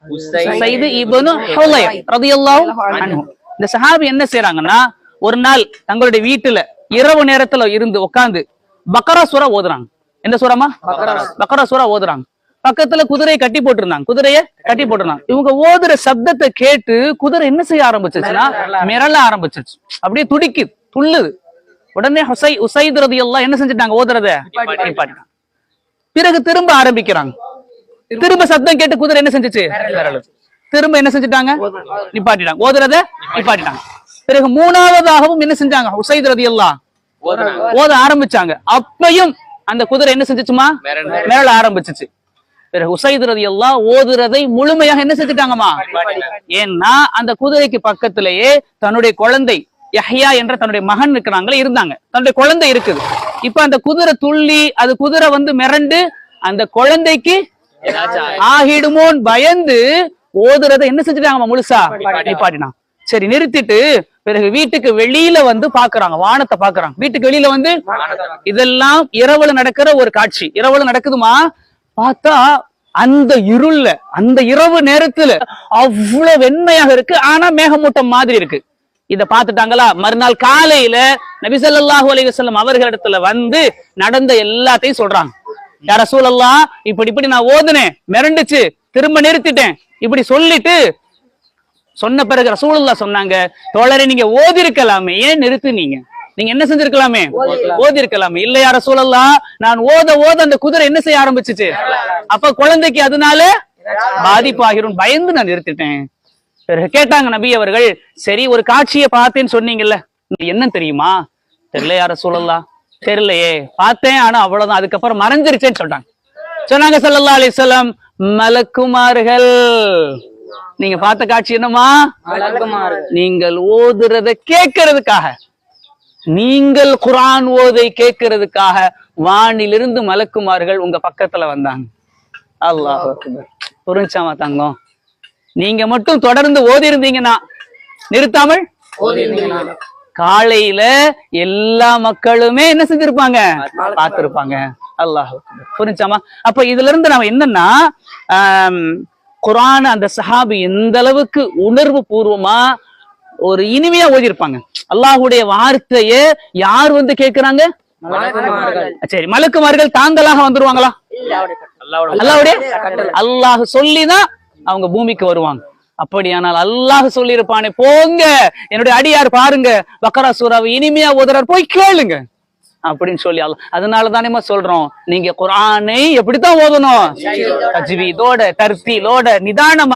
உஸைத் இப்னு ஹுலைர் ரலியல்லாஹு அன்ஹு. இந்த சஹாபி என்ன செய்றாங்கன்னா, ஒரு நாள் தங்களுடைய வீட்டுல இரவு நேரத்துல இருந்து உட்கார்ந்து பக்கரா சூரா ஓதுறாங்க. எந்த சூறாமா? பக்கரா சூரா ஓதுறாங்க. பக்கத்துல குதிரையை கட்டி போட்டிருந்தாங்க. இவங்க ஓதுற சப்தத்தை கேட்டு குதிரை என்ன செய்ய ஆரம்பிச்சிச்சுன்னா, மிரள ஆரம்பிச்சிச்சு. அப்படியே துடிக்குது, துள்ளுது. உடனே உஸைத் ரலியல்லாஹு என்ன செஞ்சுட்டாங்க? ஓதுறத நிப்பாட்டிட்டாங்க. பிறகு திரும்ப ஆரம்பிக்கிறாங்க. திரும்ப சத்தம் கேட்டு குதிரை என்ன செஞ்சுச்சு? திரும்ப என்ன செஞ்சுட்டாங்க? நிப்பாட்டிட்டாங்க. ஓதுறத நிப்பாட்டிட்டாங்க. பிறகு மூணாவதாகவும் என்ன செஞ்சாங்க? உஸைத் ரலியல்லாஹு ஓத ஆரம்பிச்சாங்க. அப்பையும் அந்த குதிரை என்ன செஞ்சுச்சுமா? மிரள ஆரம்பிச்சிச்சு. பிறகு உஸைத் ரலியல்லாஹு ஓதுறதை முழுமையாக என்ன செஞ்சுட்டாங்கம்மா? ஏன்னா அந்த குதிரைக்கு பக்கத்திலேயே தன்னுடைய குழந்தை யஹ்யா என்ற தன்னுடைய மகன் இருந்தாங்க. தன்னுடைய குழந்தை இருக்குது. இப்ப அந்த குதிரை துள்ளி அது குதிரை மிரண்டு அந்த குழந்தைக்கு ஆகிடுமோன்னு பயந்து ஓதுறதை என்ன செஞ்சுட்டாங்க? முழுசா நிப்பாட்டினாங்க. சரி, நிறுத்திட்டு பிறகு வீட்டுக்கு வெளியில பாக்குறாங்க, வானத்தை பாக்குறாங்க. வீட்டுக்கு வெளியில இதெல்லாம் இரவுல நடக்கிற ஒரு காட்சி. இரவுல நடக்குதுமா? பார்த்தா அந்த இருள்ல, அந்த இரவு நேரத்துல அவ்வளவு வெண்மையாக இருக்கு. ஆனா மேகமூட்டம் மாதிரி இருக்கு. இத பாத்துட்டாங்களா? மறுநாள் காலையில நபி ஸல்லல்லாஹு அலைஹி வஸல்லம் அவர்களிடத்துல நடந்த எல்லாத்தையும் சொல்றாங்க. யா ரசூலல்லாஹ், இப்படி நான் ஓதுனேன், மிரண்டுச்சு, திரும்ப நிறுத்திட்டேன், இப்படி சொல்லிட்டு சொன்ன பிறகு ரசூலுல்லாஹ் சொன்னாங்க, தோழரே நீங்க ஓதி இருக்கலாமே, ஏன் நிறுத்துனீங்க? நீங்க என்ன செஞ்சிருக்கலாமே? ஓதி இருக்கலாமே. இல்லையா ரசூலல்லாஹ், நான் ஓத அந்த குதிரை என்ன செய்ய ஆரம்பிச்சுச்சு? அப்ப குழந்தைக்கு அதனால பாதிப்பாகிரும், பயந்து நான் நிறுத்திட்டேன். பிறகு கேட்டாங்க நபி அவர்கள், சரி ஒரு காட்சியை பார்த்தேன்னு சொன்னீங்கல்ல, என்ன தெரியுமா? தெரியலையா ரசூலல்லாஹ், தெரியலையே, பார்த்தேன், ஆனா அவ்வளவுதான், அதுக்கப்புறம் மறைஞ்சிருச்சேன்னு சொன்னாங்க ஸல்லல்லாஹு அலைஹி வஸல்லம், மலக்குமார்கள். நீங்க பார்த்த காட்சி என்னமா? நீங்கள் ஓதுறத கேட்கறதுக்காக, நீங்கள் குர்ஆன் ஓதை கேட்கறதுக்காக வானிலிருந்து மலக்குமார்கள் உங்க பக்கத்துல வந்தாங்க. அல்லாஹ் அக்பர். புரிஞ்சாமா தங்கம்? நீங்க மட்டும் தொடர்ந்து ஓதி இருந்தீங்கன்னா, நிறுத்தாமல் காலையில எல்லா மக்களுமே என்ன செஞ்சிருப்பாங்க? பார்த்திருப்பாங்க. அல்லாஹ் புரிஞ்சாமா? அப்ப இதுல இருந்து நம்ம என்னன்னா, குர்ஆன் அந்த சஹாபி எந்த அளவுக்கு உணர்வு பூர்வமா ஒரு இனிமையா ஓதி இருப்பாங்க. அல்லாஹ்வுடைய வார்த்தையை யார் கேட்கிறாங்க? சரி, மலக்குமார்கள் தாங்களாக வந்துருவாங்களா? அல்லாஹ் சொல்லிதான் அவங்க பூமிக்கு வருவாங்க. அப்படியானால் அல்லாஹ் சொல்லி இருப்பானே, போங்க என்னுடைய அடியார் பாருங்க பக்கரா சூராவை இனிமையா ஓதுறார், போய் கேளுங்க அப்படின்னு சொல்லி. அதனாலதானே சொல்றோம், நீங்க குர்ஆனை எப்படித்தான் ஓதணும்? தஜ்வீதோட, தர்தீலோட, நிதானமா.